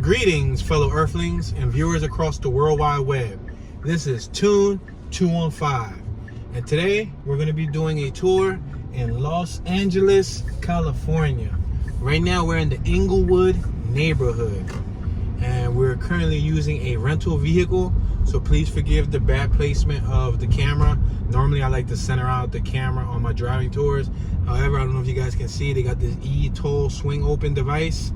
Greetings, fellow Earthlings and viewers across the World Wide Web. This is Tune 215, and today we're going to be doing a tour in Los Angeles, California. Right now we're in the Inglewood neighborhood, and we're currently using a rental vehicle, so please forgive the bad placement of the camera. Normally I like to center out the camera on my driving tours. However, I don't know if you guys can see, they got this e-toll swing open device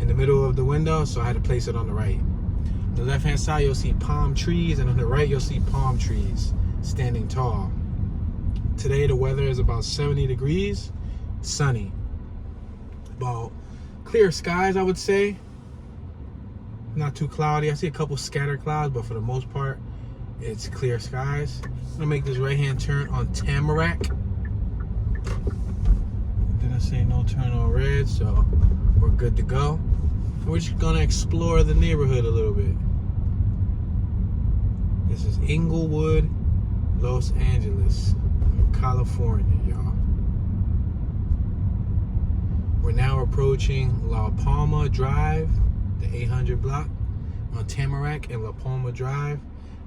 in the middle of the window, so I had to place it on the right. On the left hand side you'll see palm trees, and on the right you'll see palm trees standing tall. Today the weather is about 70 degrees, sunny, about clear skies, I would say. Not too cloudy. I see a couple scattered clouds, but for the most part it's clear skies. I'm gonna make this right hand turn on Tamarack. Didn't say no turn on red, so we're good to go. We're just gonna explore the neighborhood a little bit. This is Inglewood, Los Angeles, California, y'all. We're now approaching La Palma Drive, the 800 block on Tamarack and La Palma Drive.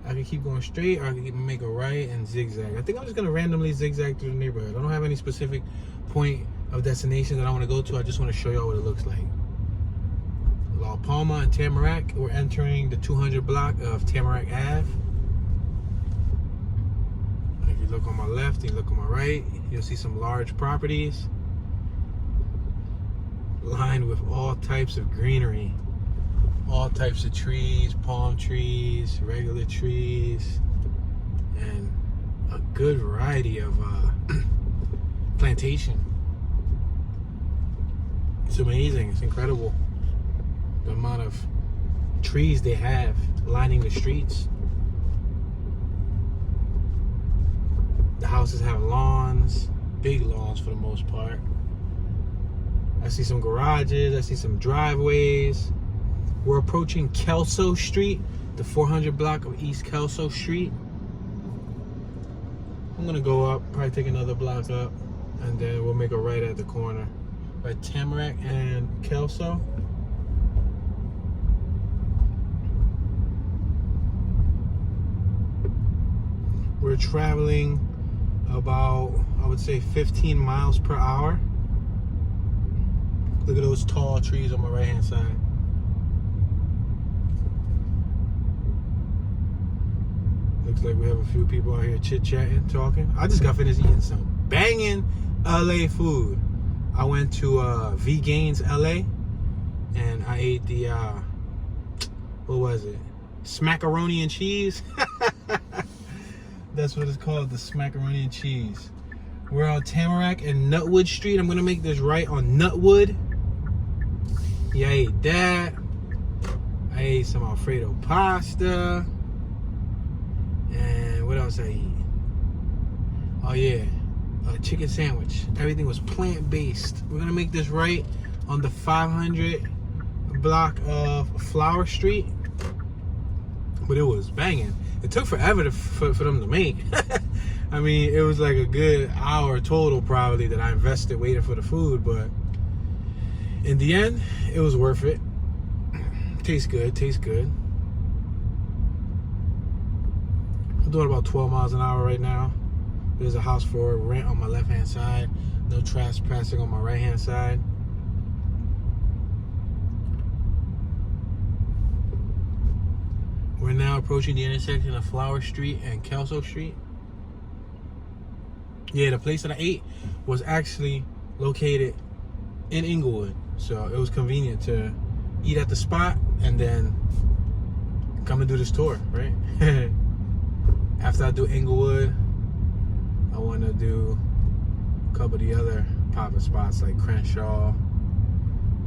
I can keep going straight, or I can make a right and zigzag. I think I'm just gonna randomly zigzag through the neighborhood. I don't have any specific point of destination that I want to go to. I just want to show y'all what it looks like. La Palma and Tamarack. We're entering the 200 block of Tamarack Ave. If you look on my left, you look on my right, you'll see some large properties lined with all types of greenery, all types of trees, palm trees, regular trees, and a good variety of plantation. It's amazing. It's incredible the amount of trees they have lining the streets. The houses have lawns, big lawns for the most part. I see some garages, I see some driveways. We're approaching Kelso Street, the 400 block of East Kelso Street. I'm gonna go up, probably take another block up, and then we'll make a right at the corner. By Tamarack and Kelso. We're traveling about, I would say, 15 miles per hour. Look at those tall trees on my right hand side. Looks like we have a few people out here chit-chatting, talking. I just got finished eating some banging LA food. I went to V Gaines LA, and I ate the what was it? Smackaroni and cheese. That's what it's called, the smackaroni and cheese. We're on Tamarack and Nutwood Street. I'm gonna make this right on Nutwood. Yeah, I ate that. I ate some Alfredo pasta. And what else I eat? Oh yeah, a chicken sandwich. Everything was plant-based. We're gonna make this right on the 500 block of Flower Street. But it was banging. It took forever for them to make. I mean, it was like a good hour total probably that I invested waiting for the food, but in the end, it was worth it. Tastes good, tastes good. I'm doing about 12 miles an hour right now. There's a house for rent on my left hand side. No trespassing on my right hand side. We're now approaching the intersection of Flower Street and Kelso Street. Yeah, the place that I ate was actually located in Inglewood, so it was convenient to eat at the spot and then come and do this tour, right? After I do Inglewood, I want to do a couple of the other poppin' spots like Crenshaw.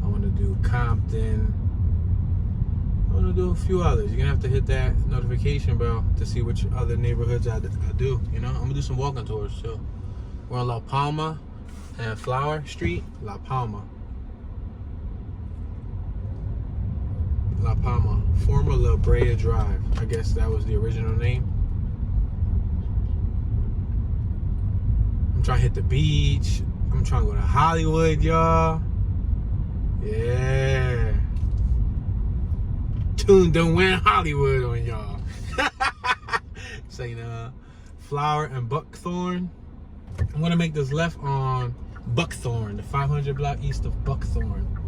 I want to do Compton. I want to do a few others. You're going to have to hit that notification bell to see which other neighborhoods I do, you know? I'm going to do some walking tours, so. We're on La Palma and Flower Street. La Palma. La Palma. Former La Brea Drive. I guess that was the original name. I'm trying to hit the beach. I'm trying to go to Hollywood, y'all. Yeah. Tune done went Hollywood on y'all. Saying Flower and Buckthorn. I'm gonna make this left on Buckthorn, the 500 block east of Buckthorn.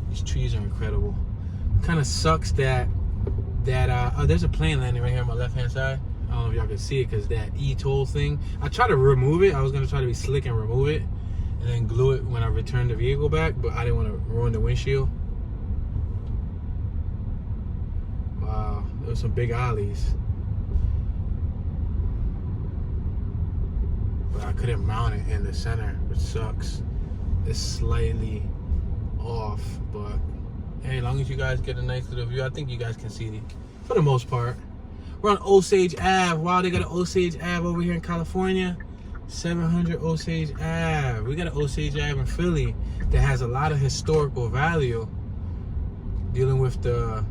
These trees are incredible. Kind of sucks that oh, there's a plane landing right here on my left hand side. I don't know if y'all can see it because that e-toll thing. I tried to remove it. I was gonna try to be slick and remove it and then glue it when I return the vehicle back, but I didn't want to ruin the windshield. Wow, there's some big alleys. But I couldn't mount it in the center, which sucks. It's slightly off, but hey, as long as you guys get a nice little view, I think you guys can see it for the most part. We're on Osage Ave. Wow, they got an Osage Ave over here in California. 700 Osage Ave. We got an Osage Ave in Philly that has a lot of historical value dealing with the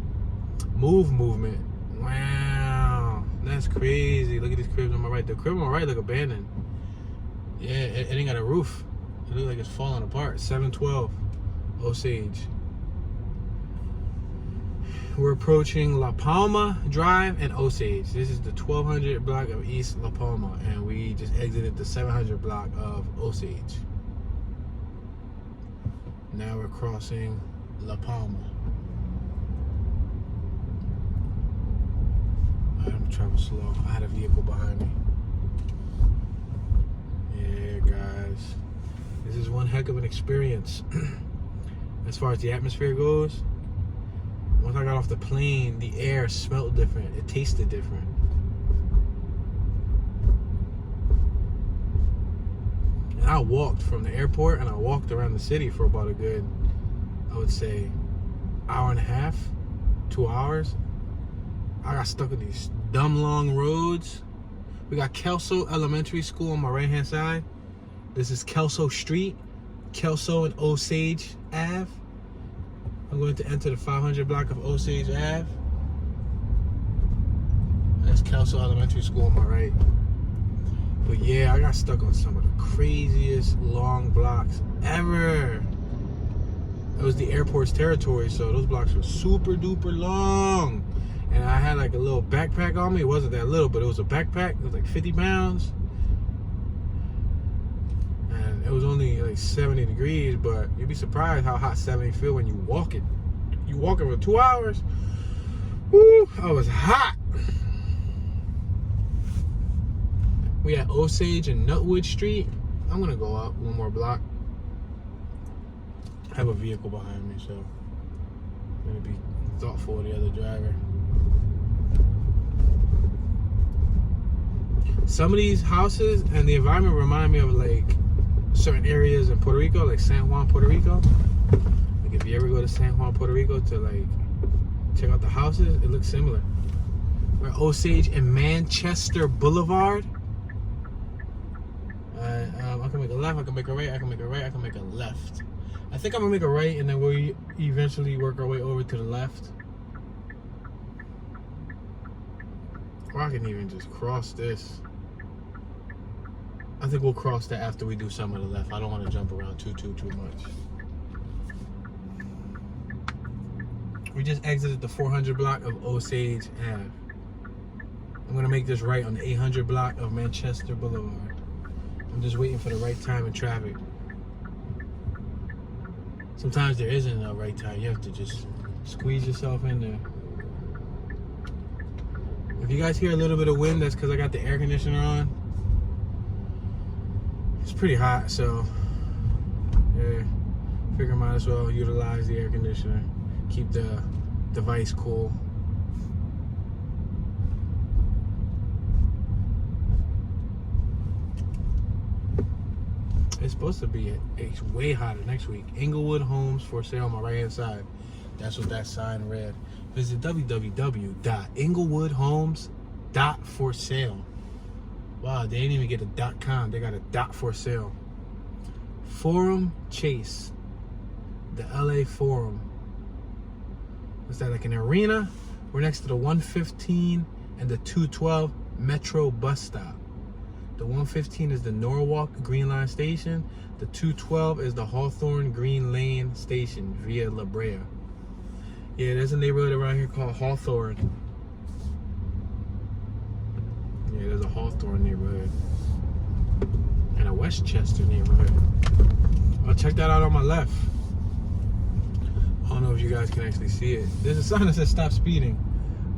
movement. Wow, that's crazy. Look at these cribs on my right. The crib on my right look abandoned. Yeah, it ain't got a roof. It looks like it's falling apart. 712 Osage. We're approaching La Palma Drive and Osage. This is the 1200 block of East La Palma, and we just exited the 700 block of Osage. Now we're crossing La Palma. I'm gonna travel slow. I had a vehicle behind me. Yeah, guys. This is one heck of an experience. As far as the atmosphere goes, once I got off the plane, the air smelled different. It tasted different. And I walked from the airport and I walked around the city for about a good, I would say, hour and a half, 2 hours. I got stuck with these dumb long roads. We got Kelso Elementary School on my right hand side. This is Kelso Street, Kelso and Osage Ave. I'm going to enter the 500 block of Osage Ave. That's Kelso Elementary School on my right. But yeah, I got stuck on some of the craziest long blocks ever. It was the airport's territory, so those blocks were super duper long. And I had like a little backpack on me. It wasn't that little, but it was a backpack. It was like 50 pounds. And it was only like 70 degrees, but you'd be surprised how hot 70 feel when you walk it. You walk it for 2 hours. Woo, I was hot. We at Osage and Nutwood Street. I'm gonna go up one more block. I have a vehicle behind me, so I'm gonna be thoughtful of the other driver. Some of these houses and the environment remind me of like certain areas in Puerto Rico, like San Juan, Puerto Rico. Like if you ever go to San Juan, Puerto Rico to like check out the houses, it looks similar. We're at Osage and Manchester Boulevard. I can make a left, I can make a right, I can make a right, I can make a left. I think I'm gonna make a right and then we'll eventually work our way over to the left. Or I can even just cross this. I think we'll cross that after we do some of the left. I don't want to jump around too much. We just exited the 400 block of Osage Ave. I'm gonna make this right on the 800 block of Manchester Boulevard. I'm just waiting for the right time in traffic. Sometimes there isn't a right time. You have to just squeeze yourself in there. If you guys hear a little bit of wind, that's because I got the air conditioner on. It's pretty hot, so yeah, figure I might as well utilize the air conditioner. Keep the device cool. It's supposed to be it's way hotter next week. Inglewood homes for sale on my right hand side. That's what that sign read. Visit www.inglewoodhomes.forsale. Wow, they didn't even get a .com. They got a .for sale. Forum Chase, the LA Forum. Is that like an arena? We're next to the 115 and the 212 Metro bus stop. The 115 is the Norwalk Green Line station. The 212 is the Hawthorne Green Lane station via La Brea. Yeah, there's a neighborhood around here called Hawthorne. Yeah, there's a Hawthorne neighborhood. And a Westchester neighborhood. I'll check that out on my left. I don't know if you guys can actually see it. There's a sign that says stop speeding.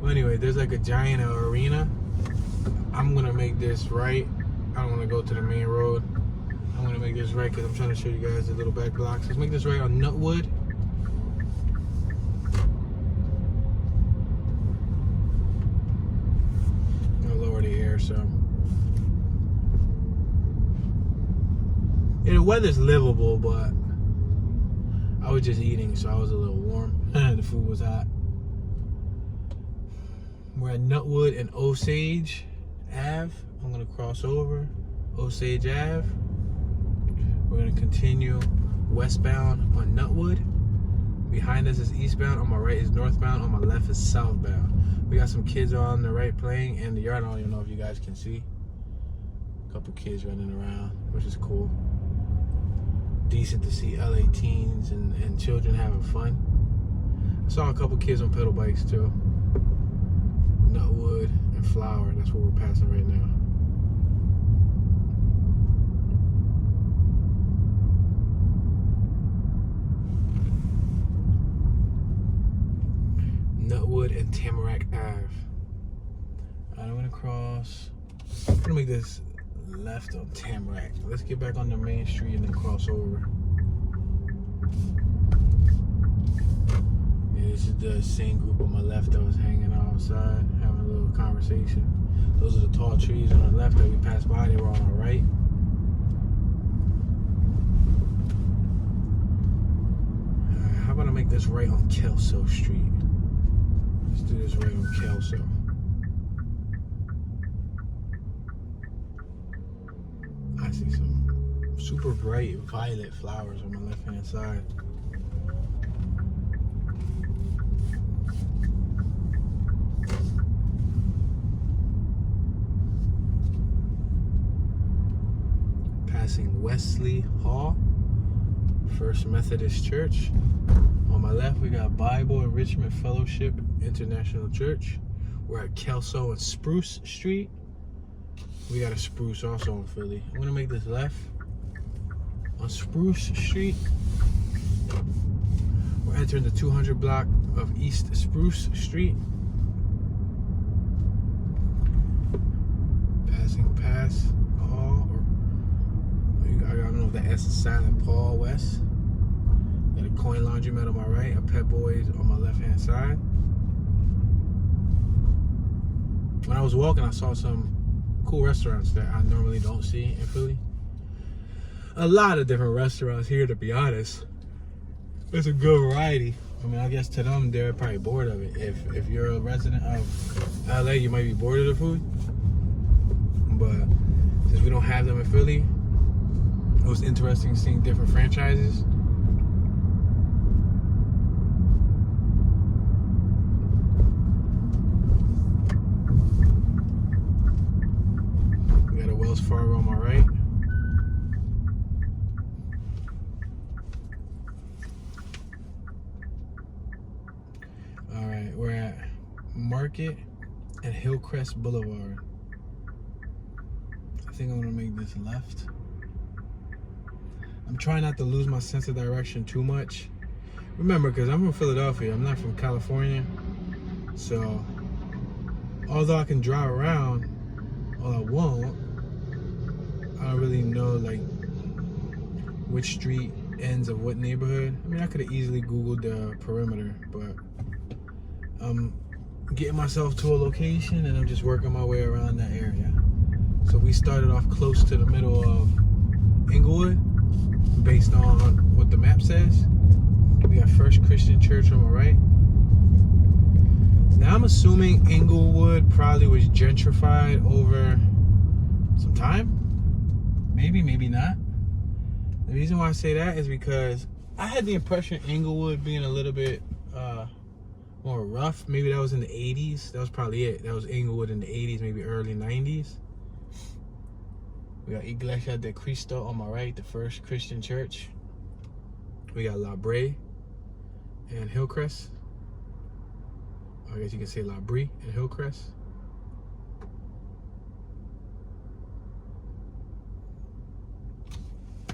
Well, anyway, there's like a giant arena. I'm gonna make this right. I don't want to go to the main road. I'm gonna make this right because I'm trying to show you guys the little back blocks. Let's make this right on Nutwood. I'm gonna lower the air so. Yeah, the weather's livable, but I was just eating, so I was a little warm. The food was hot. We're at Nutwood and Osage Ave. I'm gonna cross over Osage Ave. We're gonna continue westbound on Nutwood. Behind us is eastbound. On my right is northbound. On my left is southbound. We got some kids on the right playing in the yard. I don't even know if you guys can see. A couple kids running around, which is cool. Decent to see LA teens and children having fun. I saw a couple kids on pedal bikes too. Nutwood and Flower, that's what we're passing right now. Nutwood and Tamarack Ave. I'm gonna cross. I'm gonna make this left on Tamarack. Let's get back on the main street and then cross over. Yeah, this is the same group on my left that was hanging out outside, having a little conversation. Those are the tall trees on the left that we passed by. They were on our right. How about I make this right on Kelso Street? Let's do this right on Kelso. I see some super bright violet flowers on my left hand side. Passing Wesley Hall, First Methodist Church. On my left we got Bible Enrichment Fellowship International Church. We're at Kelso and Spruce Street. We got a Spruce also in Philly. I'm gonna make this left on Spruce Street. We're entering the 200 block of East Spruce Street. Passing past Paul, or I don't know if the S is silent, Paul West. Got a coin laundromat on my right, a Pet Boys on my left hand side. When I was walking, I saw some cool restaurants that I normally don't see in Philly. A lot of different restaurants here, to be honest. It's a good variety. I mean, I guess to them, they're probably bored of it. If you're a resident of LA, you might be bored of the food. But since we don't have them in Philly, it was interesting seeing different franchises. Wells Fargo on my right. Alright, we're at Market and Hillcrest Boulevard. I think I'm gonna make this left. I'm trying not to lose my sense of direction too much. Remember, because I'm from Philadelphia, I'm not from California. So, although I can drive around, all I won't, I don't really know like which street ends of what neighborhood. I mean, I could have easily Googled the perimeter, but I'm getting myself to a location and I'm just working my way around that area. So we started off close to the middle of Inglewood, based on what the map says. We got First Christian Church on my right. Now I'm assuming Inglewood probably was gentrified over some time. Maybe, maybe not. The reason why I say that is because I had the impression Inglewood being a little bit more rough. Maybe that was in the 80s. That was probably it. That was Inglewood in the 80s, maybe early 90s. We got Iglesia de Cristo on my right, the First Christian Church. We got La Brea and Hillcrest. I guess you can say La Brie and Hillcrest.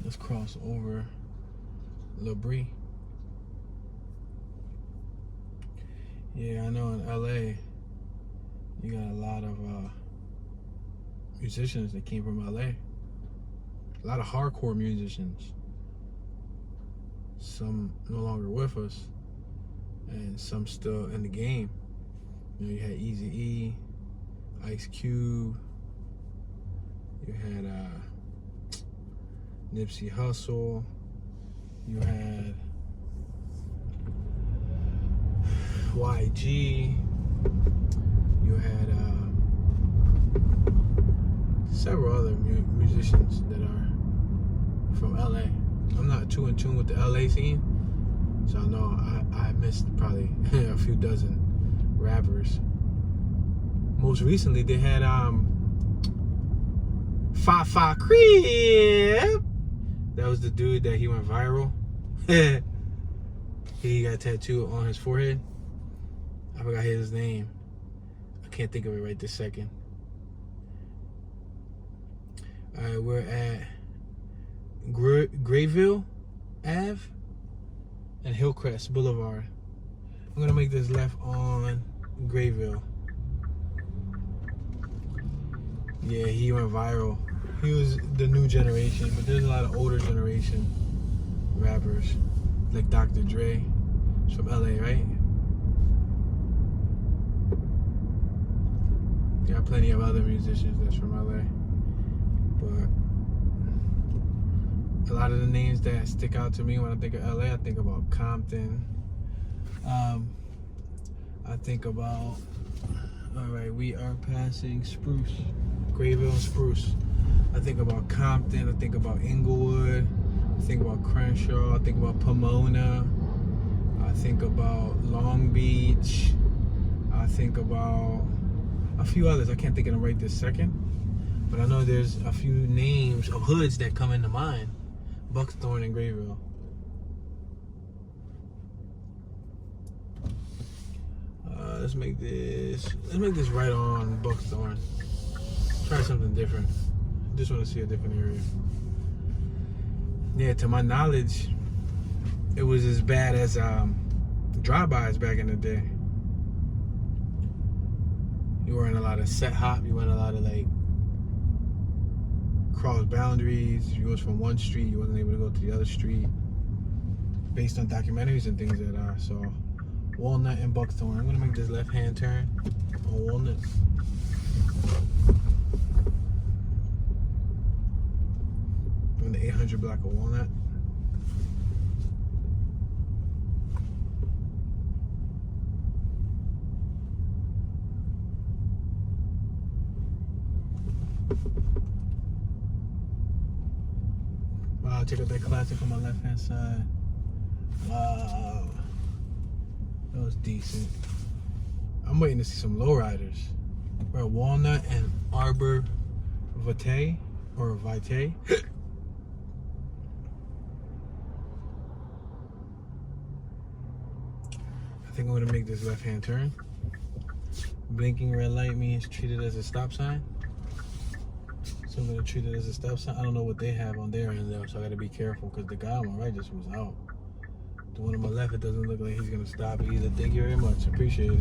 Let's cross over La Brie. Yeah, I know in LA, you got a lot of musicians that came from LA. A lot of hardcore musicians. Some no longer with us, and some still in the game. You know, you had Eazy-E, Ice Cube, you had Nipsey Hussle, you had YG, you had several other musicians that are from LA. I'm not too in tune with the LA scene, so I know I missed probably a few dozen rappers. Most recently, they had Fa Crib. That was the dude that he went viral. He got a tattoo on his forehead. I forgot his name. I can't think of it right this second. Alright, we're at Grayville Ave and Hillcrest Boulevard. I'm gonna make this left on Grayville. Yeah, he went viral. He was the new generation, but there's a lot of older generation rappers like Dr. Dre. He's from LA, right? Got plenty of other musicians that's from LA, but a lot of the names that stick out to me when I think of LA, I think about Compton. I think about, all right, we are passing Spruce, Grayville and Spruce. I think about Compton, I think about Inglewood, I think about Crenshaw, I think about Pomona, I think about Long Beach, I think about a few others. I can't think of them right this second, but I know there's a few names of hoods that come into mind. Buckthorn and Grayville. Let's make this right on Buckthorn. Try something different. Just want to see a different area. Yeah, to my knowledge, it was as bad as drive-bys back in the day. You weren't a lot of set hop. You weren't a lot of like cross boundaries. You was from one street. You wasn't able to go to the other street. Based on documentaries and things that I saw. Walnut and Buckthorn. I'm gonna make this left-hand turn on Walnut. On the 800 block of Walnut. Wow, check out that classic on my left-hand side. Wow. That was decent. I'm waiting to see some lowriders. We're at Walnut and Arbor Vitae, or Vitae. I think I'm gonna make this left-hand turn. Blinking red light means treat it as a stop sign. So I'm gonna treat it as a stop sign. I don't know what they have on their end though, so I gotta be careful because the guy on my right just was out. The one on my left, it doesn't look like he's gonna stop either. Thank you very much, appreciate it.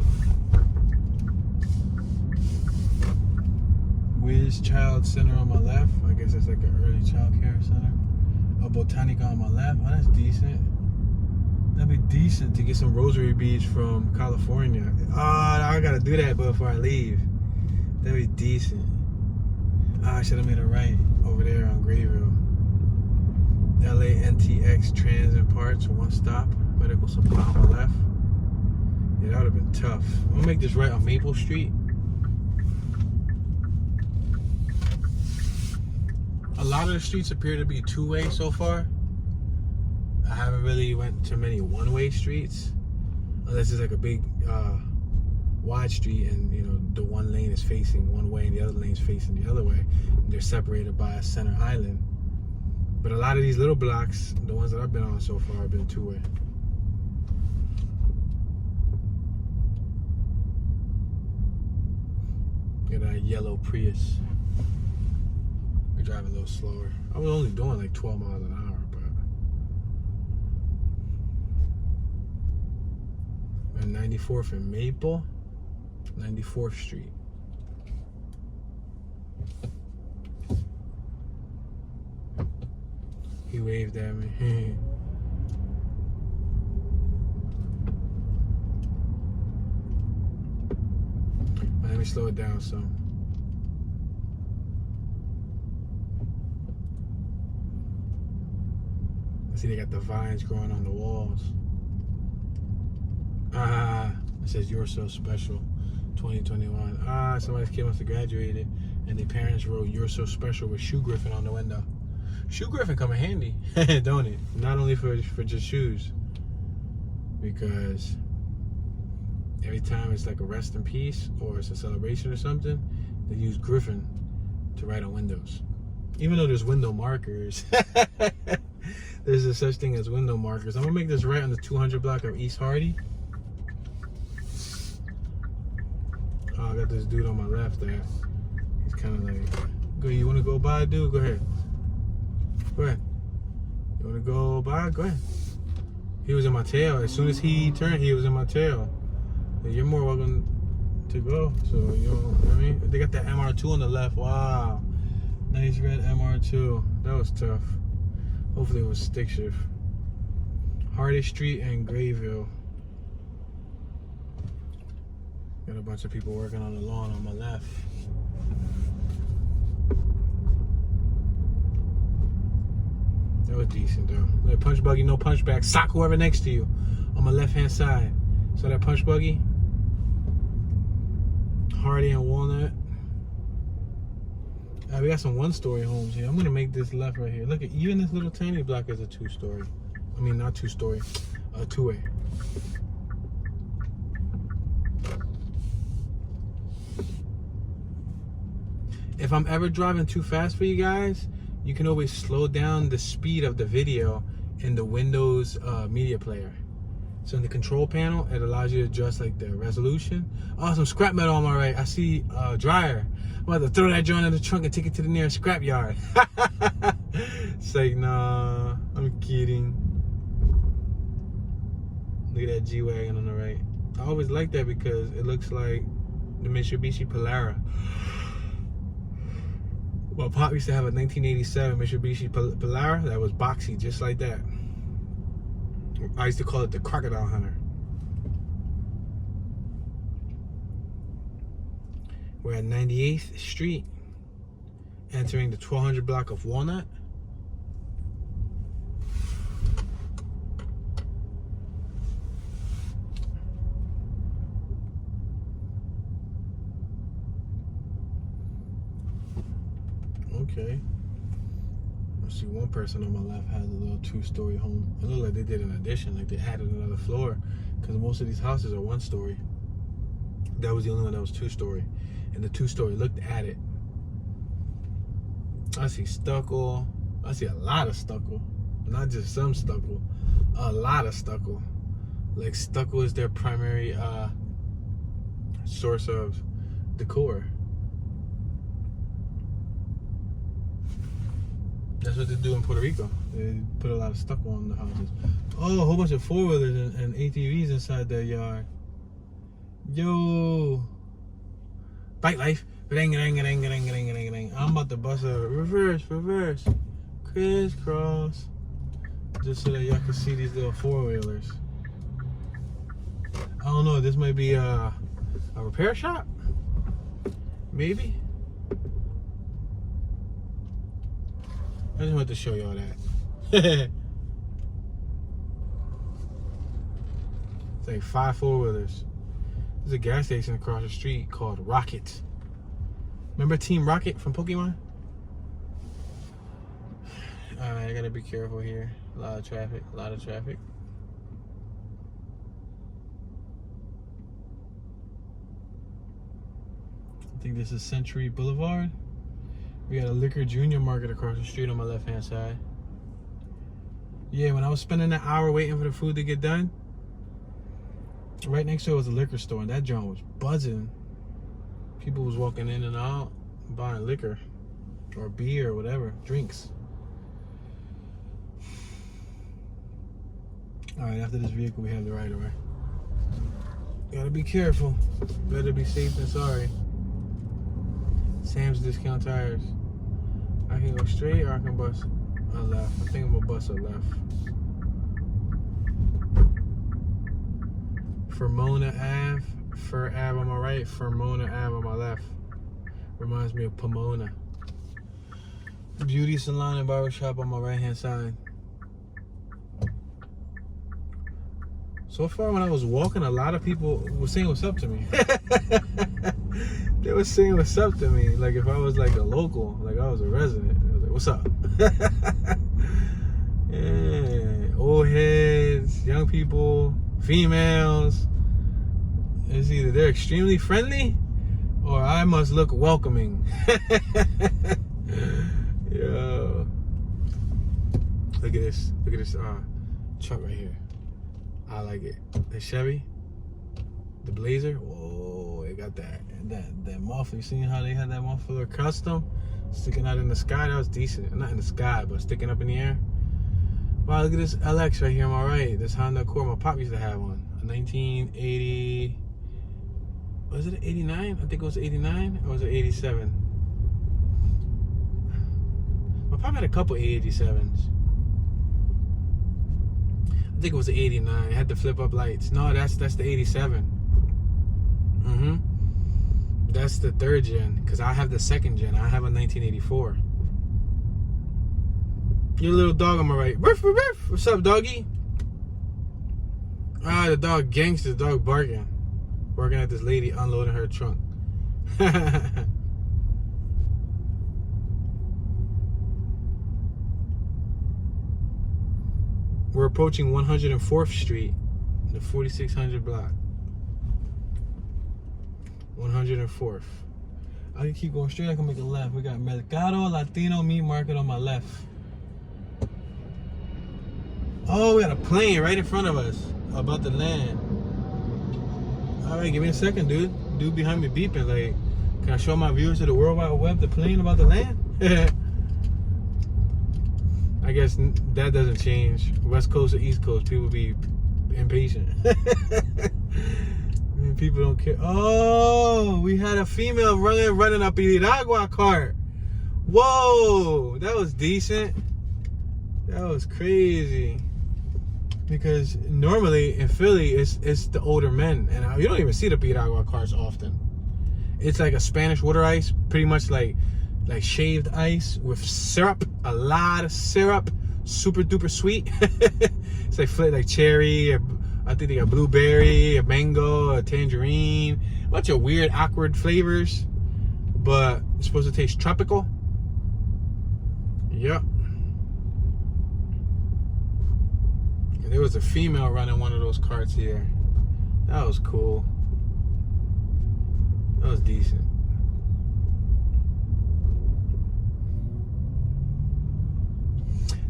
Wiz Child Center on my left. I guess that's like an early child care center. A Botanica on my left. Oh, that's decent. That'd be decent to get some rosary beads from California. I gotta do that before I leave. That'd be decent. I should have made a right over there on Grayville. LANTX Trans and Parts, one stop. Medical supply on my left. Yeah, that would have been tough. I'm gonna make this right on Maple Street. A lot of the streets appear to be two-way so far. I haven't really went to many one-way streets, unless it's like a big wide street and you know the one lane is facing one way and the other lane is facing the other way. And they're separated by a center island. But a lot of these little blocks, the ones that I've been on so far, have been two-way. that yellow Prius. We drive a little slower. I was only doing like 12 miles an hour, but. And 94th and Maple, 94th Street. He waved at me. Let me slow it down some. I see they got the vines growing on the walls. It says "You're So Special 2021." Somebody's kid must have graduated and their parents wrote "You're So Special" with shoe griffin on the window. Shoe griffin come in handy, don't it? Not only for just shoes, because every time it's like a rest in peace or it's a celebration or something, they use griffin to write on windows. Even though there's window markers, there's a such thing as window markers. I'm gonna make this right on the 200 block of East Hardy. Oh, I got this dude on my left there. He's kind of like, go. You wanna go by, dude? Go ahead. Go ahead. You wanna go by? Go ahead. He was in my tail. As soon as he turned, he was in my tail. You're more welcome to go. So, you know what I mean? They got that MR2 on the left. Wow. Nice red MR2. That was tough. Hopefully it was stick shift. Hardy Street and Grayville. Got a bunch of people working on the lawn on my left. That was decent though. Like punch buggy, no punchback. Sock whoever next to you on my left hand side. So that punch buggy. Hardy and Walnut. We got some one-story homes here. I'm gonna make this left right here. Look at even this little tiny block is a two-story. I mean not two-story, a two-way. If I'm ever driving too fast for you guys, you can always slow down the speed of the video in the Windows media player. So in the control panel, it allows you to adjust like the resolution. Oh, some scrap metal on my right. I see a dryer. I'm about to throw that joint in the trunk and take it to the nearest scrap yard. It's like, nah, I'm kidding. Look at that G-Wagon on the right. I always like that because it looks like the Mitsubishi Polara. Well, Pop used to have a 1987 Mitsubishi Polara that was boxy, just like that. I used to call it the Crocodile Hunter. We're at 98th Street, entering the 1200 block of Walnut. Okay. I see one person on my left has a little two-story home. It looked like they did an addition, like they added another floor, because most of these houses are one-story. That was the only one that was two-story, and the two-story looked at it. I see stucco. I see a lot of stucco, not just some stucco, a lot of stucco. Like stucco is their primary source of decor. That's what they do in Puerto Rico. They put a lot of stucco on the houses. Oh, a whole bunch of four-wheelers and ATVs inside their yard. Yo. Bike life. I'm about to bust a reverse, crisscross. Just so that y'all can see these little four-wheelers. I don't know, this might be a repair shop? Maybe? I just wanted to show y'all that. It's like 5 four-wheelers. There's a gas station across the street called Rocket. Remember Team Rocket from Pokemon? Alright, I gotta be careful here. A lot of traffic, I think this is Century Boulevard. We got a Liquor Junior Market across the street on my left-hand side. Yeah, when I was spending an hour waiting for the food to get done, right next to it was a liquor store, and that joint was buzzing. People was walking in and out, buying liquor or beer or whatever, drinks. All right, after this vehicle, we have the right of way. Gotta be careful. Better be safe than sorry. Sam's Discount Tires. I can go straight or I can bust a left. I think I'm gonna bust a left. Fermona Ave. Fur Ave on my right, Fermona Ave on my left. Reminds me of Pomona. Beauty salon and barbershop on my right hand side. So far when I was walking, a lot of people were saying what's up to me. They were saying what's up to me. Like if I was like a local, like I was a resident. I was like, what's up? Yeah. Old heads, young people, females. It's either they're extremely friendly or I must look welcoming. Yo. Look at this. Look at this truck right here. I like it. The Chevy. The Blazer. Whoa, it got that muffler. You seen how they had that muffler custom? Sticking out in the sky. That was decent. Not in the sky, but sticking up in the air. Wow, look at this LX right here on my right. This Honda Accord. My pop used to have one. A 1980... Was it an 89? I think it was 89 or was it 87? My pop had a couple 87s. I think it was an 89. It had the flip up lights. No, that's the 87. That's the 3rd gen. Because I have the 2nd gen. I have a 1984. Your little dog on my right. Ruff, ruff, ruff. What's up, doggy? Ah, the dog gangster. The dog barking. Working at this lady unloading her trunk. We're approaching 104th Street, the 4600 block. 104th. I can keep going straight. I can make a left. We got Mercado Latino Meat Market on my left. Oh, we got a plane right in front of us about to land. All right, give me a second, dude. Dude behind me beeping. Like, can I show my viewers to the World Wide Web the plane about to land? I guess that doesn't change. West Coast or East Coast, people be impatient. People don't care. Oh, we had a female running a piragua cart. Whoa, that was decent. That was crazy. Because normally in Philly, it's the older men, and you don't even see the piragua carts often. It's like a Spanish water ice, pretty much like shaved ice with syrup, a lot of syrup, super duper sweet. It's like cherry, I think they got blueberry, a mango, a tangerine, a bunch of weird, awkward flavors, but it's supposed to taste tropical. Yep. And there was a female running one of those carts here. That was cool. That was decent.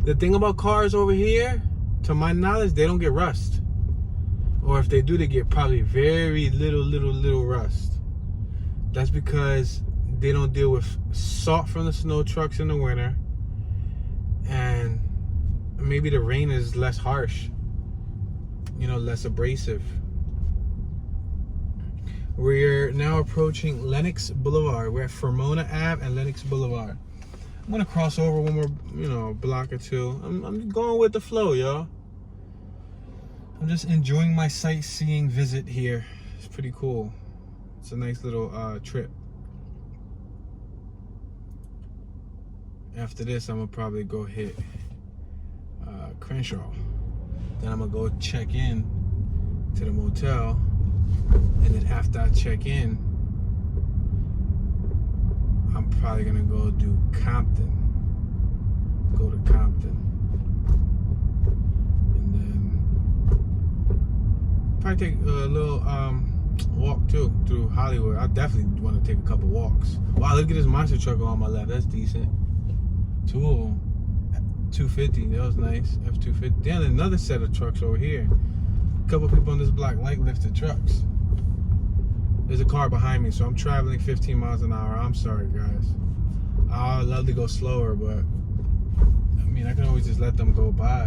The thing about cars over here, to my knowledge, they don't get rust. Or if they do, they get probably very little rust. That's because they don't deal with salt from the snow trucks in the winter. And maybe the rain is less harsh. You know, less abrasive. We're now approaching Lennox Boulevard. We're at Fermona Ave and Lennox Boulevard. I'm gonna cross over one more, block or two. I'm going with the flow, y'all. I'm just enjoying my sightseeing visit here. It's pretty cool. It's a nice little trip. After this, I'm gonna probably go hit Crenshaw. Then I'm gonna go check in to the motel, and then after I check in, I'm probably gonna go do Compton. Go to Compton. And then probably take a little walk too through Hollywood. I definitely want to take a couple walks. Wow, look at this monster truck on my left. That's decent. Two of them. 250. That was nice. F250. Then another set of trucks over here. A couple people on this block like lifted trucks. There's a car behind me, so I'm traveling 15 miles an hour. I'm sorry, guys. I'd love to go slower, but I mean, I can always just let them go by,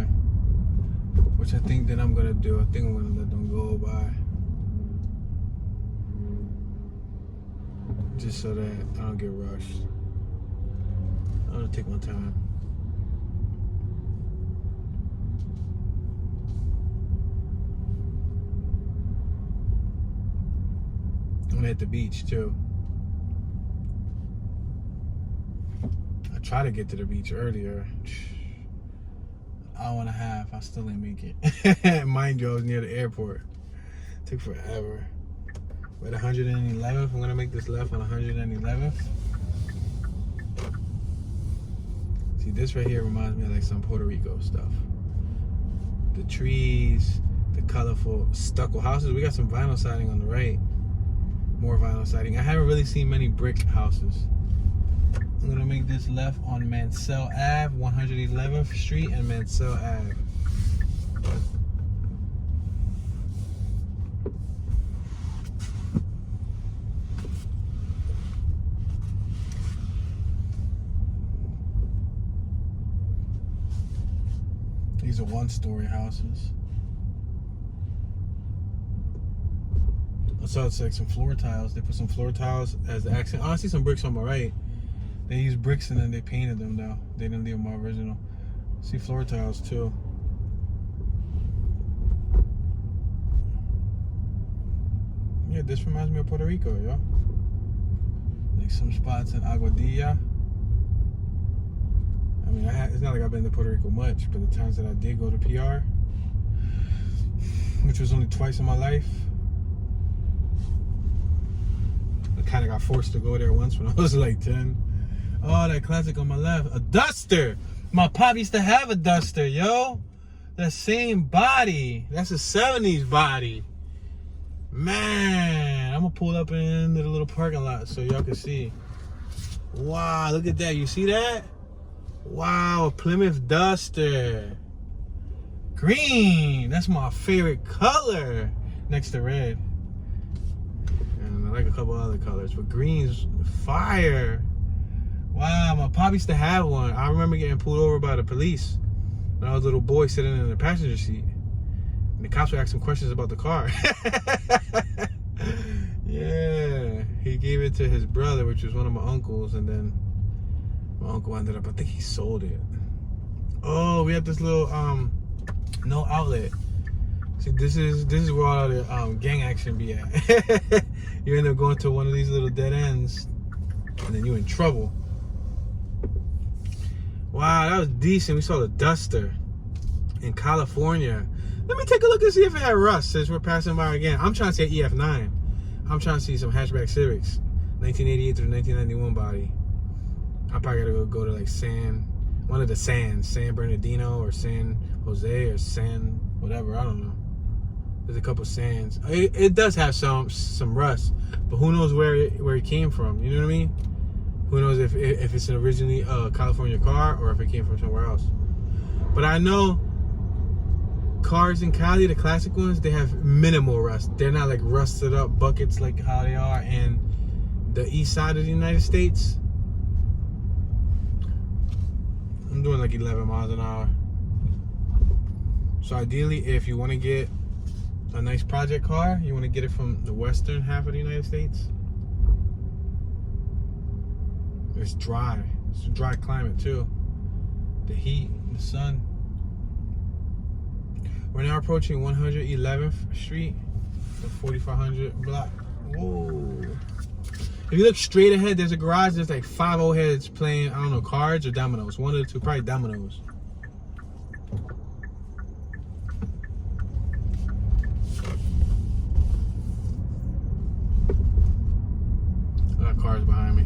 which I think that I'm gonna do. I think I'm gonna let them go by, just so that I don't get rushed. I'm gonna take my time. I'm gonna hit the beach too. I tried to get to the beach earlier. Hour and a half, I still didn't make it. Mind you, I was near the airport. It took forever. We're at 111th. I'm gonna make this left on 111th. See, this right here reminds me of like some Puerto Rico stuff. The trees, the colorful stucco houses. We got some vinyl siding on the right. More vinyl siding. I haven't really seen many brick houses. I'm gonna make this left on Mansell Ave, 111th Street and Mansell Ave. These are one-story houses. So it's like some floor tiles. They put some floor tiles as the accent. Oh, I see some bricks on my right. They used bricks and then they painted them though. They didn't leave them original. See floor tiles too. Yeah, this reminds me of Puerto Rico, yo. Like some spots in Aguadilla. I mean, it's not like I've been to Puerto Rico much, but the times that I did go to PR, which was only twice in my life, I kind of got forced to go there once when I was like 10. Oh, that classic on my left, a duster. My pop used to have a duster, yo. That same body. That's a 70s body. Man, I'm gonna pull up into the little parking lot so y'all can see. Wow, look at that. You see that? Wow, a Plymouth Duster. Green. That's my favorite color next to red. And I like a couple other colors, but green's fire. Wow, my pop used to have one. I remember getting pulled over by the police when I was a little boy sitting in the passenger seat. And the cops were asking questions about the car. Yeah, he gave it to his brother, which was one of my uncles, and then my uncle ended up, I think he sold it. Oh, we have this little no outlet. See, this is where all the gang action be at. You end up going to one of these little dead ends, and then you're in trouble. Wow, that was decent. We saw the Duster in California. Let me take a look and see if it had rust since we're passing by again. I'm trying to say EF9. I'm trying to see some hatchback Civics, 1988 through 1991 body. I probably gotta go to like one of the San Bernardino or San Jose or San whatever. I don't know. There's a couple Sans. It does have some rust, but who knows where it came from? You know what I mean? Who knows if it's an originally California car or if it came from somewhere else. But I know cars in Cali, the classic ones, they have minimal rust. They're not like rusted up buckets like how they are in the east side of the United States. I'm doing like 11 miles an hour. So ideally, if you want to get a nice project car, you want to get it from the western half of the United States. It's dry. It's a dry climate too. The heat, the sun. We're now approaching 111th Street, the 4500 block. Whoa. If you look straight ahead, there's a garage. There's like 5 old heads playing, I don't know, cards or dominoes. One of the two, probably dominoes. I got cars behind me.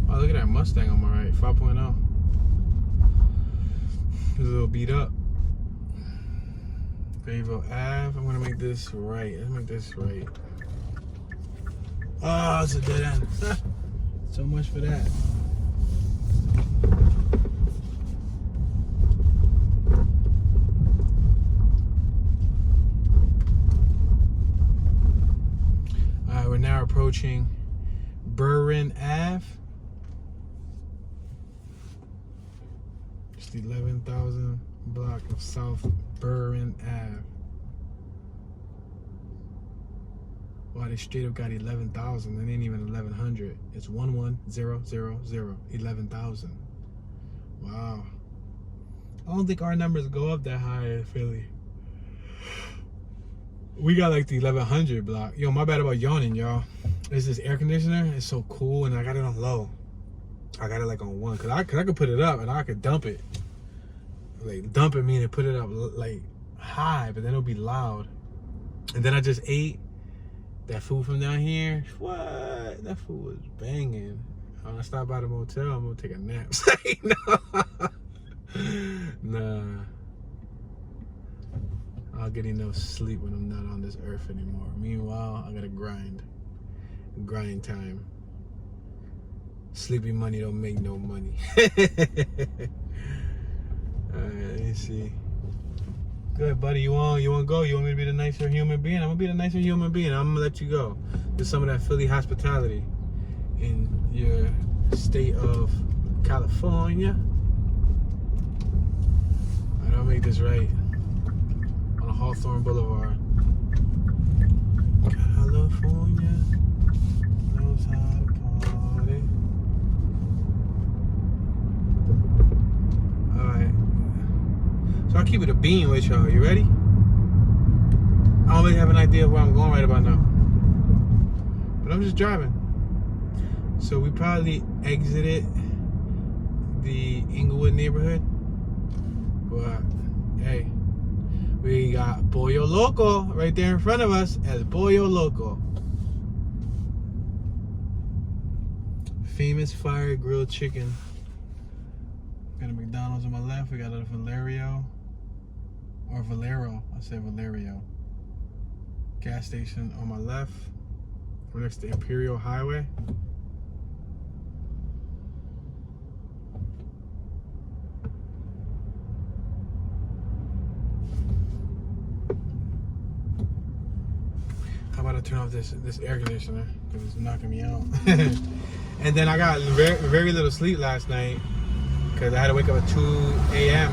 Oh, look at that Mustang on my right, 5.0. It's a little beat up. Grayville Ave. I'm gonna make this right. Let's make this right. Oh, it's a dead end. So much for that. Alright, we're now approaching Burren Ave. It's the 11,000 block of South Burren Ave. Wow, they straight up got 11,000. It ain't even 1,100. It's 11000. 11,000. Wow. I don't think our numbers go up that high in Philly. We got like the 1100 block. Yo, my bad about yawning, y'all. It's this air conditioner. It's so cool, and I got it on low. I got it like on 1, cause I could put it up and I could dump it. Like dump it meaning put it up like high, but then it'll be loud. And then I just ate that food from down here. What? That food was banging. When I stop by the motel, I'm gonna take a nap. Nah. I'll get enough sleep when I'm not on this earth anymore. Meanwhile, I gotta grind. Grind time. Sleepy money don't make no money. Alright, let me see. Good, buddy. You want to go? You want me to be the nicer human being? I'm gonna be the nicer human being. I'm gonna let you go. There's some of that Philly hospitality in your state of California. Alright, I'll make this right on Hawthorne Boulevard. California knows how to party. Alright. So I'll keep it a bean with y'all. You ready? I don't really have an idea of where I'm going right about now. But I'm just driving. So we probably exited the Inglewood neighborhood. But hey, we got Pollo Loco right there in front of us. El Pollo Loco. Famous fire grilled chicken. Got a McDonald's on my left. We got a Valero. Or Valero. I said Valerio. Gas station on my left. We're next to Imperial Highway. How about I turn off this air conditioner because it's knocking me out. And then I got very, very little sleep last night because I had to wake up at 2 a.m.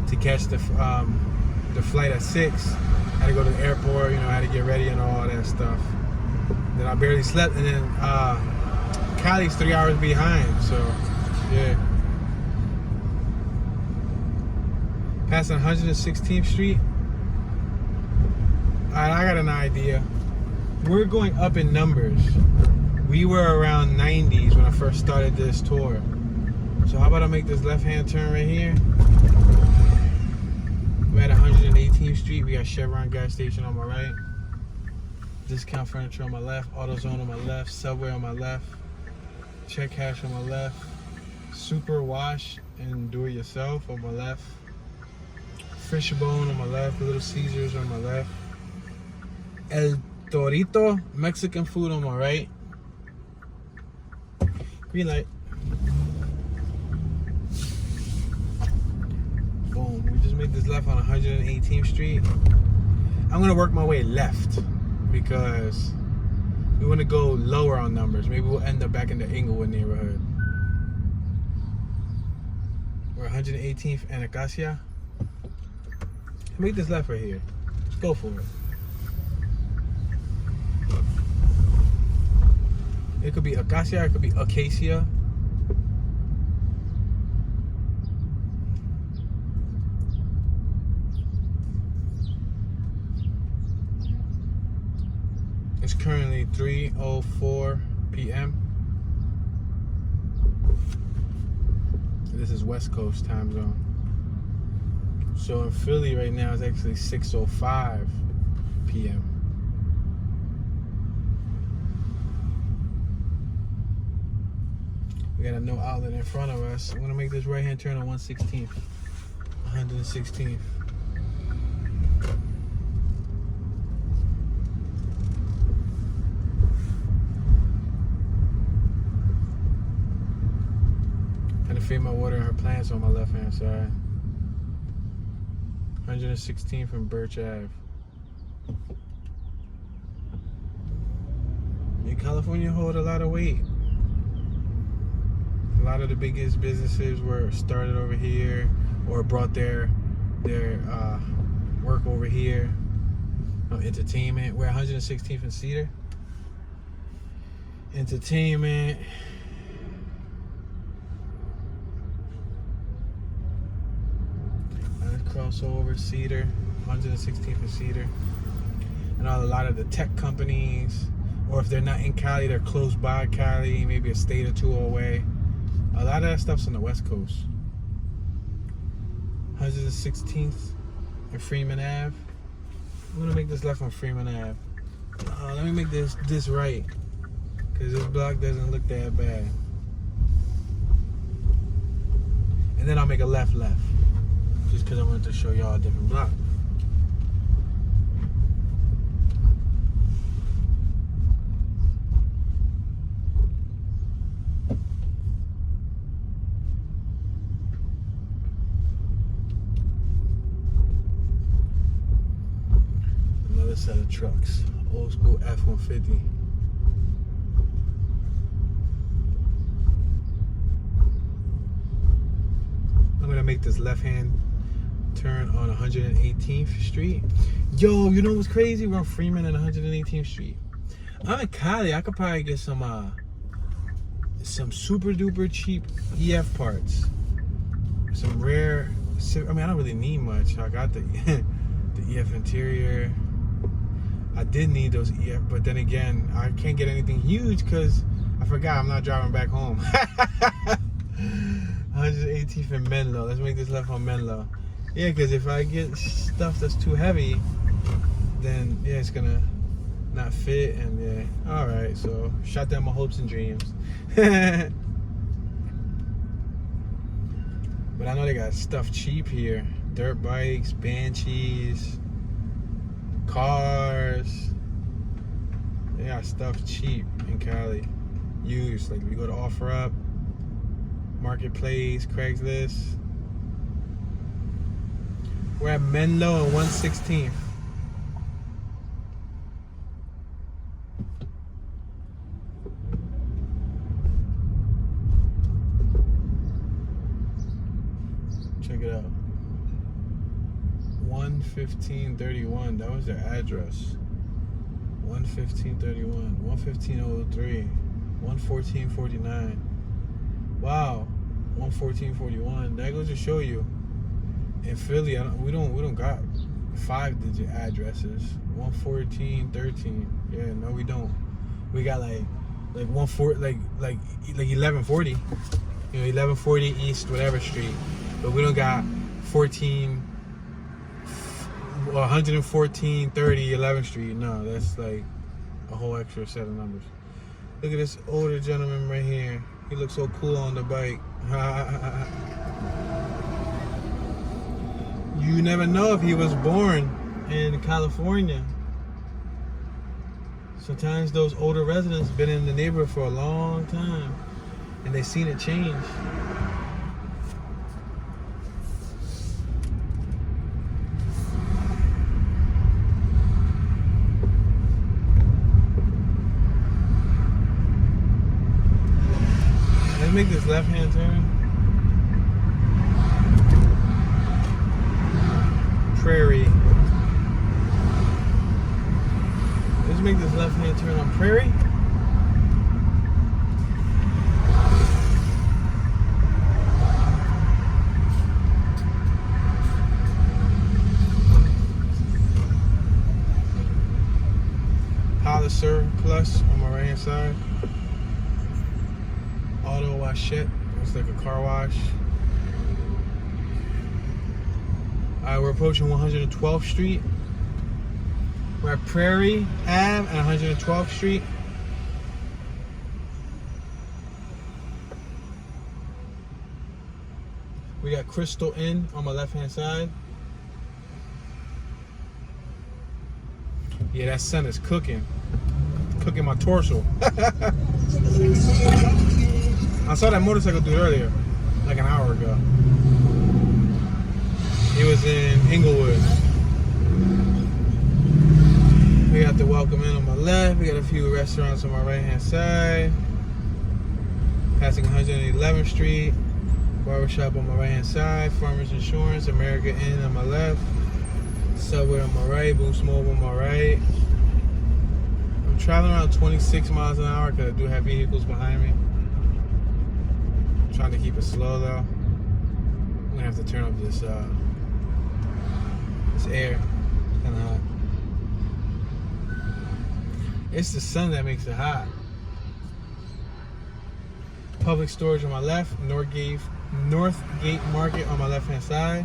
to catch the flight at 6. I had to go to the airport, you know, I had to get ready and all that stuff. Then I barely slept, and then Cali's 3 hours behind, so yeah. Passing 116th Street. Alright, I got an idea. We're going up in numbers. We were around 90s when I first started this tour. So how about I make this left-hand turn right here? We're at 118th Street. We got Chevron gas station on my right. Discount furniture on my left. AutoZone on my left. Subway on my left. Check cash on my left. Super wash and do it yourself on my left. Fishbone on my left. Little Caesars on my left. El Torito Mexican food on my right. Green light. Boom. We just made this left on 118th Street. I'm gonna work my way left because we want to go lower on numbers. Maybe we'll end up back in the Inglewood neighborhood. We're 118th and Acacia. Make this left right here. Let's go for it. It could be Acacia, it could be Acacia. It's currently 3:04 p.m. This is West Coast time zone. So in Philly right now it's actually 6:05 p.m. We got a no outlet in front of us. I'm gonna make this right hand turn on 116th. 116th. Gonna feed my water and her plants on my left hand side. 116th from Birch Ave. California hold a lot of weight. A lot of the biggest businesses were started over here or brought their work over here. Entertainment. We're 116th and Cedar. Entertainment. Crossover, Cedar, 116th and Cedar. And a lot of the tech companies, or if they're not in Cali, they're close by Cali, maybe a state or two away. A lot of that stuff's on the West Coast. 116th and Freeman Ave. I'm gonna make this left on Freeman Ave. Let me make this right, because this block doesn't look that bad. And then I'll make a left. Just because I wanted to show y'all a different block. Another set of trucks. Old school F-150. I'm going to make this left-hand turn on 118th Street. Yo, you know what's crazy? We're on Freeman and 118th Street. I'm in Cali. I could probably get some super duper cheap EF parts. Some rare. I mean, I don't really need much. I got the EF interior. I did need those EF, but then again, I can't get anything huge because I forgot I'm not driving back home. 118th and Menlo. Let's make this left on Menlo. Yeah, because if I get stuff that's too heavy, then yeah, it's gonna not fit, and yeah. Alright, so shot down my hopes and dreams. But I know they got stuff cheap here. Dirt bikes, banshees, cars. They got stuff cheap in Cali. Used, like we go to OfferUp, Marketplace, Craigslist. We're at Menlo and 116th. Check it out. 11531. That was their address. 11531. 11503. 11449. Wow. 11441. That goes to show you. In Philly, we don't got 5-digit addresses. 11413. Yeah, no, we don't. We got like 1140. You know, 1140 East whatever street. But we don't got 114 30 11th Street. No, that's like a whole extra set of numbers. Look at this older gentleman right here. He looks so cool on the bike. You never know if he was born in California. Sometimes those older residents been in the neighborhood for a long time and they seen it change. Let's make this left-hand turn. Prairie. Let's make this left-hand turn on Prairie. Palliser Plus on my right-hand side. Auto Washette. It's like a car wash. Alright, we're approaching 112th Street. We're at Prairie Ave and 112th Street. We got Crystal Inn on my left-hand side. Yeah, that sun is cooking. Cooking my torso. I saw that motorcycle dude earlier, like an hour ago. He was in Inglewood. We got got the Welcome Inn on my left. We got a few restaurants on my right hand side. Passing 111th Street. Barbershop on my right hand side. Farmers Insurance, America Inn on my left. Subway on my right. Boost Mobile on my right. I'm traveling around 26 miles an hour because I do have vehicles behind me. I'm trying to keep it slow though. I'm gonna have to turn up this air. It's kind of hot. It's the sun that makes it hot. Public storage on my left. Northgate Market on my left hand side.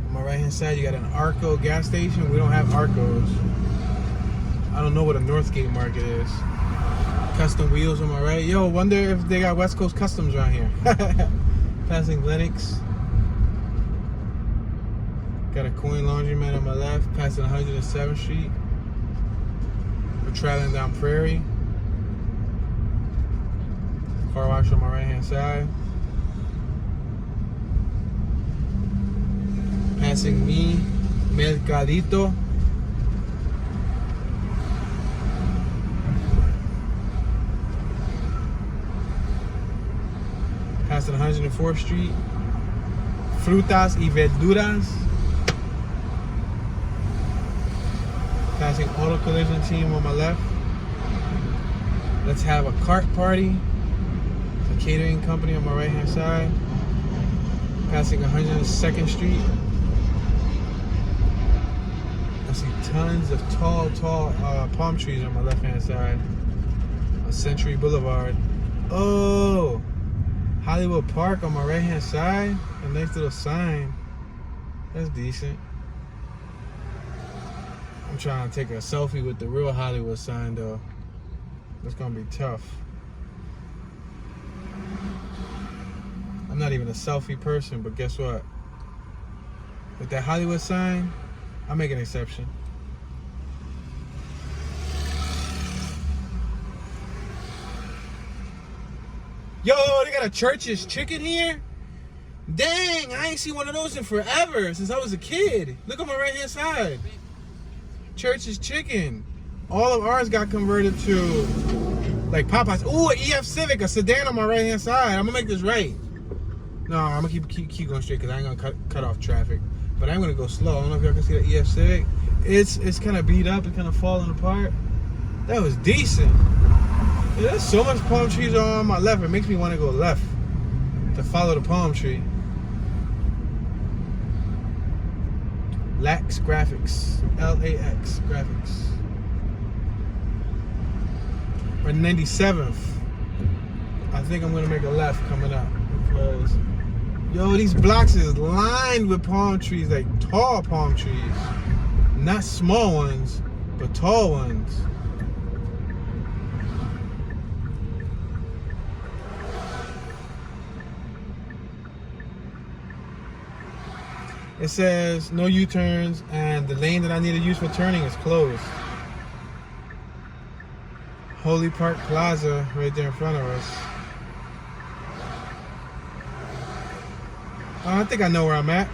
On my right hand side, you got an Arco gas station. We don't have Arcos. I don't know what a Northgate Market is. Custom Wheels on my right. Yo, wonder if they got West Coast Customs around here. Passing Lennox. Got a coin laundromat on my left. Passing 107th Street. We're traveling down Prairie. Car wash on my right hand side. Passing me Mercadito. Passing 104th Street. Frutas y Verduras. Passing Auto Collision Team on my left. Let's have a cart party. It's a catering company on my right hand side. Passing 102nd Street. I see tons of tall palm trees on my left hand side. On Century Boulevard. Oh, Hollywood Park on my right hand side. A nice little sign. That's decent. I'm trying to take a selfie with the real Hollywood sign though. It's gonna be tough. I'm not even a selfie person, but guess what? With that Hollywood sign, I'll make an exception. Yo, they got a Church's Chicken here? Dang, I ain't seen one of those in forever, since I was a kid. Look on my right hand side. Church's Chicken. All of ours got converted to like Popeyes. Ooh, an EF Civic, a sedan on my right hand side. I'm gonna make this right. No, I'm gonna keep going straight because I ain't gonna cut off traffic. But I'm gonna go slow. I don't know if y'all can see the EF Civic. It's kind of beat up and kind of falling apart. That was decent. Yeah, there's so much palm trees on my left. It makes me want to go left to follow the palm tree. Lax Graphics. LAX Graphics. Or 97th. I think I'm gonna make a left coming up because yo, these blocks is lined with palm trees, like tall palm trees. Not small ones, but tall ones. It says no U-turns and the lane that I need to use for turning is closed. Holy Park Plaza right there in front of us. I think I know where I'm at.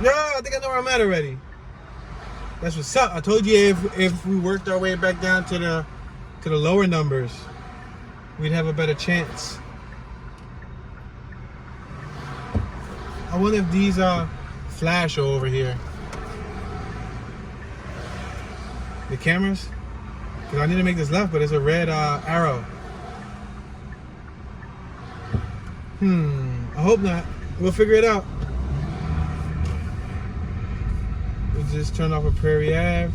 Yeah, I think I know where I'm at already. That's what's up. I told you if we worked our way back down to the lower numbers, we'd have a better chance. I wonder if these flash over here. The cameras? Because I need to make this left, but it's a red arrow. I hope not. We'll figure it out. We just turned off a Prairie Ave.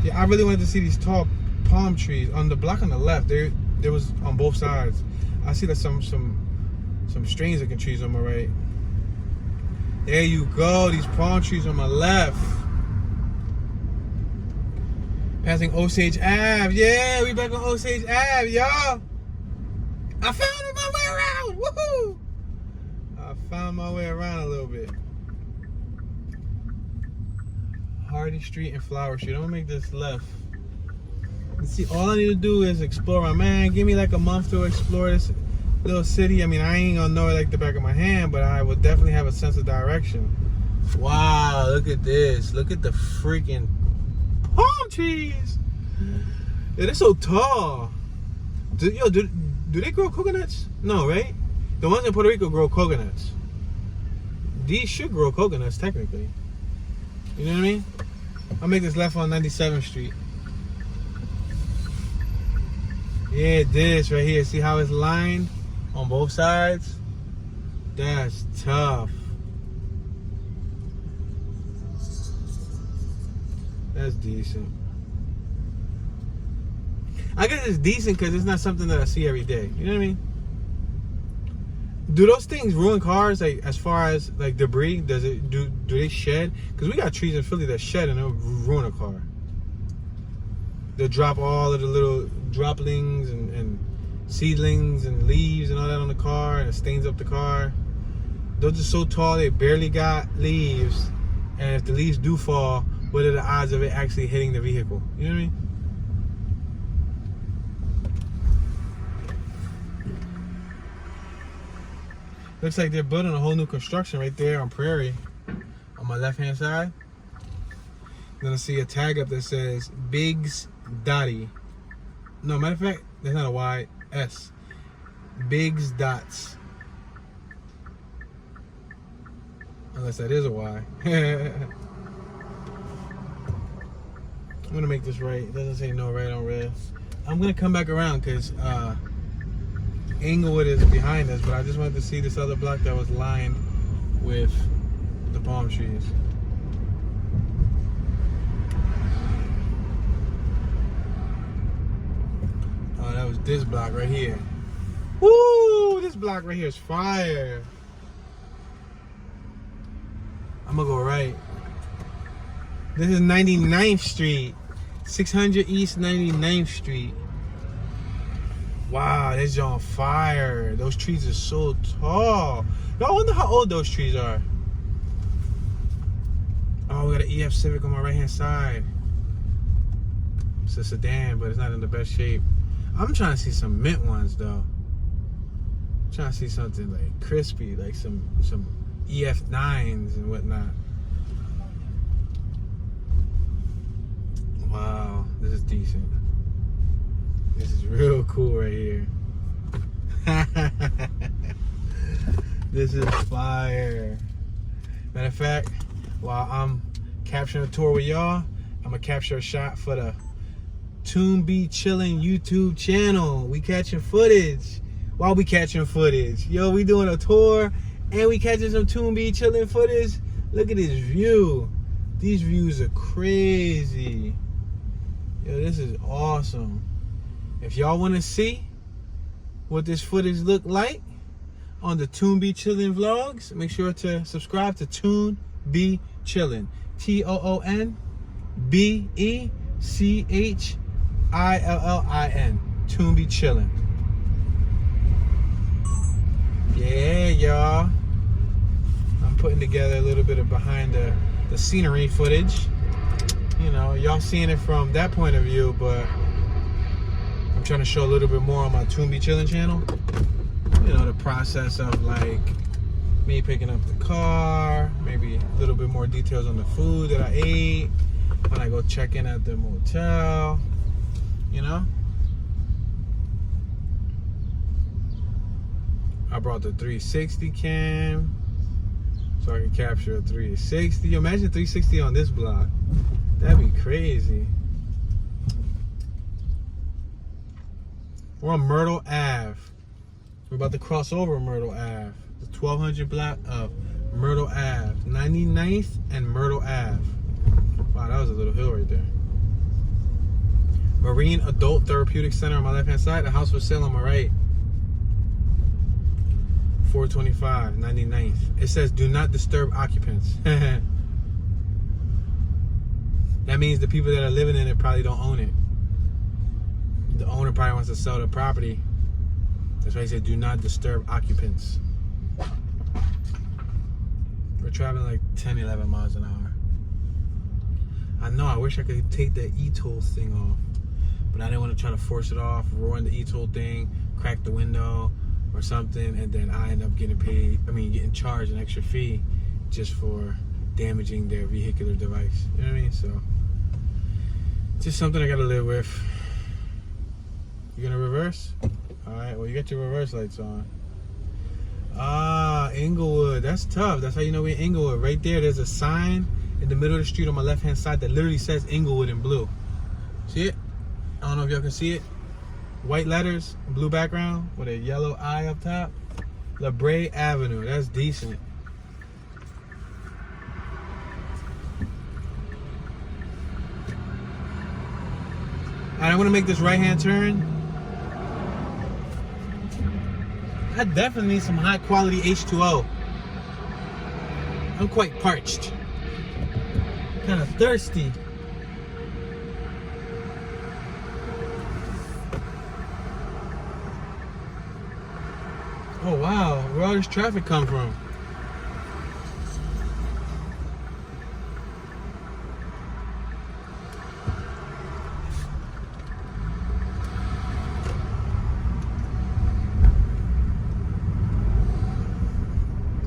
Yeah, I really wanted to see these tall palm trees. On the block on the left, there was on both sides. I see that some strange looking trees on my right. There you go, these palm trees on my left. Passing Osage Ave. Yeah, we back on Osage Ave, y'all. I found my way around. Woohoo! I found my way around a little bit. Hardy Street and Flower Street. I'm gonna make this left. And see, all I need to do is explore. My man, give me like a month to explore this little city. I mean, I ain't gonna know it like the back of my hand, but I will definitely have a sense of direction. Wow, look at this. Look at the freaking palm trees. Yeah, they're so tall. Do they grow coconuts? No, right? The ones in Puerto Rico grow coconuts. These should grow coconuts, technically. You know what I mean? I'll make this left on 97th Street. Yeah, this right here. See how it's lined on both sides? That's tough. That's decent. I guess it's decent because it's not something that I see every day. You know what I mean? Do those things ruin cars? Like, as far as like debris, does it do they shed? Because we got trees in Philly that shed and they'll ruin a car. They'll drop all of the little droplings and seedlings and leaves and all that on the car, and it stains up the car. Those are so tall they barely got leaves, and if the leaves do fall, what are the odds of it actually hitting the vehicle? You know what I mean? Looks like they're building a whole new construction right there on Prairie, on my left-hand side. You're gonna see a tag up that says Biggs Dotty. No, matter of fact, that's not a Y, S. Biggs Dots. Unless that is a Y. I'm gonna make this right. It doesn't say no right on red. I'm gonna come back around because Inglewood is behind us, but I just wanted to see this other block that was lined with the palm trees. Oh, that was this block right here. Woo! This block right here is fire. I'm gonna go right. This is 99th Street. 600 East 99th Street. Wow, that's on fire. Those trees are so tall. I wonder how old those trees are. Oh, we got an EF Civic on my right hand side. It's a sedan, but it's not in the best shape. I'm trying to see some mint ones though. I'm trying to see something like crispy, like some EF9s and whatnot. Wow, this is decent. This is real cool right here. This is fire. Matter of fact, while I'm capturing a tour with y'all, I'm gonna capture a shot for the Tune Be Chillin' YouTube channel. We catching footage. While we catching footage. Yo, we doing a tour and we catching some Tune Be Chillin' footage. Look at this view. These views are crazy. Yo, this is awesome. If y'all want to see what this footage look like on the Tune Be Chillin' vlogs, make sure to subscribe to Tune Be Chillin'. TOONBECHILLIN. Tune Be Chillin'. Yeah, y'all. I'm putting together a little bit of behind the scenery footage. You know, y'all seeing it from that point of view, but I'm trying to show a little bit more on my Tune Be Chillin' channel. You know, the process of like me picking up the car, maybe a little bit more details on the food that I ate when I go check in at the motel, you know. I brought the 360 cam so I can capture a 360. Imagine 360 on this block. That'd be crazy. We're on Myrtle Ave. We're about to cross over Myrtle Ave. The 1200 block of Myrtle Ave. 99th and Myrtle Ave. Wow, that was a little hill right there. Marine Adult Therapeutic Center on my left hand side. The house for sale on my right. 425, 99th. It says do not disturb occupants. That means the people that are living in it probably don't own it. The owner probably wants to sell the property. That's why he said do not disturb occupants. We're traveling like 10, 11 miles an hour. I know, I wish I could take that e-toll thing off. But I didn't want to try to force it off, ruin the e-toll thing, crack the window or something, and then I end up getting paid, getting charged an extra fee just for damaging their vehicular device. You know what I mean? So, just something I gotta live with. You gonna reverse? Alright, well, you got your reverse lights on. Ah, Inglewood. That's tough. That's how you know we're in Inglewood. Right there, there's a sign in the middle of the street on my left-hand side that literally says Inglewood in blue. See it? I don't know if y'all can see it. White letters, blue background with a yellow eye up top. La Brea Avenue. That's decent. Alright, I'm gonna make this right-hand turn. I definitely need some high-quality H2O. I'm quite parched. Kind of thirsty. Oh wow, where all this traffic come from?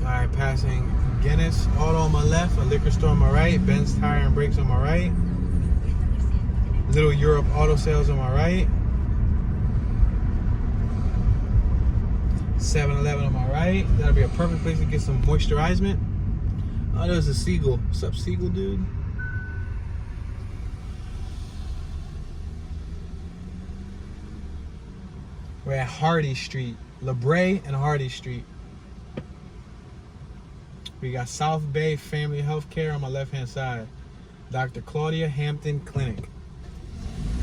Alright, passing Guinness Auto on my left, a liquor store on my right, Ben's Tire and Brakes on my right, Little Europe Auto Sales on my right, 7-Eleven on my right. That'll be a perfect place to get some moisturizement. Oh, there's a seagull. What's up, seagull dude? We're at Hardy Street, La Brea and Hardy Street. We got South Bay Family Healthcare on my left-hand side. Dr. Claudia Hampton Clinic.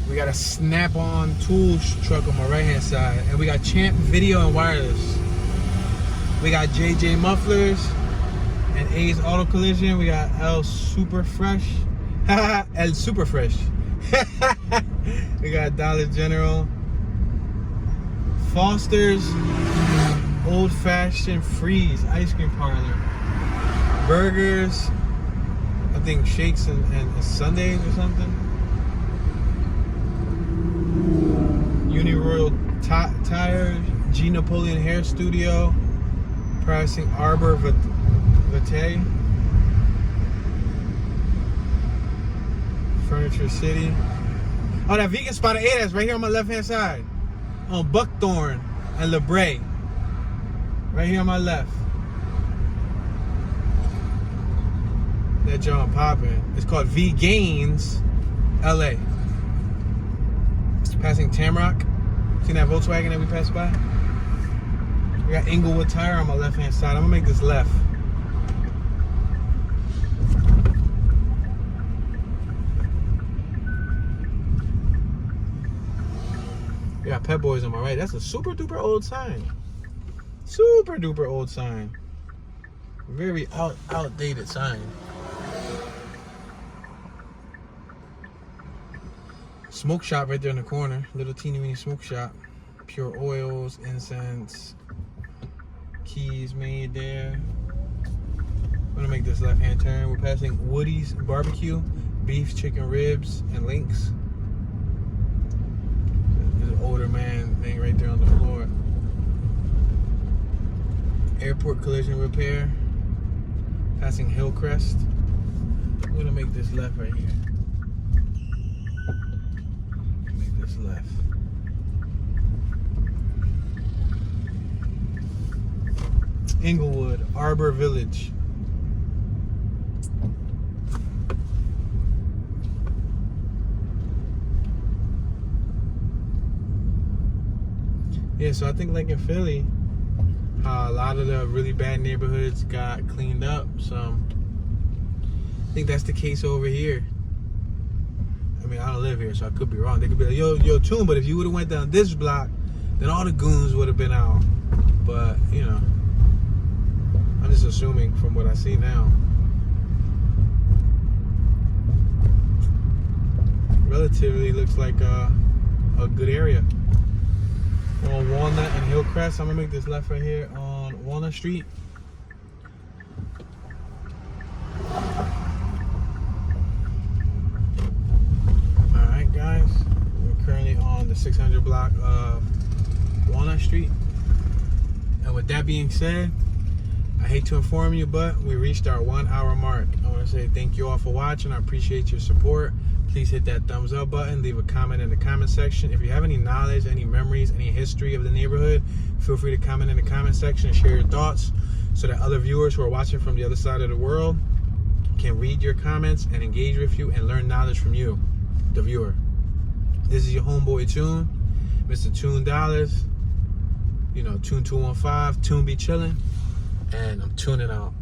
We got a Snap-on Tools truck on my right-hand side. And we got Champ Video and Wireless. We got JJ Mufflers and A's Auto Collision. We got El Super Fresh. El Super Fresh. We got Dollar General. Foster's Old Fashioned Freeze Ice Cream Parlor. Burgers. I think shakes and Sundays or something. Uniroyal Tires, G Napoleon Hair Studio, pricing Arbor Vitae, Furniture City. Oh, that vegan spot at that's right here on my left hand side. On Buckthorn and La Brea. Right here on my left. That John poppin'. It's called V-Gains LA. Passing Tamrock. See that Volkswagen that we passed by? We got Inglewood Tire on my left hand side. I'm gonna make this left. We got Pet Boys on my right. That's a super duper old sign. Super duper old sign. Very outdated sign. Smoke shop right there in the corner. Little teeny weeny smoke shop. Pure oils, incense, keys made there. I'm gonna make this left hand turn. We're passing Woody's Barbecue, beef, chicken ribs, and links. There's an older man thing right there on the floor. Airport Collision Repair. Passing Hillcrest. I'm gonna make this left right here. Left. Inglewood, Arbor Village. Yeah, so I think like in Philly, a lot of the really bad neighborhoods got cleaned up. So I think that's the case over here. I mean, I don't live here, so I could be wrong. They could be like, yo, Toon, but if you would have went down this block, then all the goons would have been out. But, you know, I'm just assuming from what I see now. Relatively looks like a good area. We're on Walnut and Hillcrest. I'm gonna make this left right here on Walnut Street. Guys, we're currently on the 600 block of Walnut Street, and with that being said, I hate to inform you, but we reached our 1 hour mark. I want to say thank you all for watching. I appreciate your support. Please hit that thumbs up button. Leave a comment in the comment section. If you have any knowledge, any memories, any history of the neighborhood, feel free to comment in the comment section and share your thoughts so that other viewers who are watching from the other side of the world can read your comments and engage with you and learn knowledge from you, the viewer. This is your homeboy Tune, Mr. Tune Dollars. You know, Tune 215, Tune be chilling, and I'm tuning out.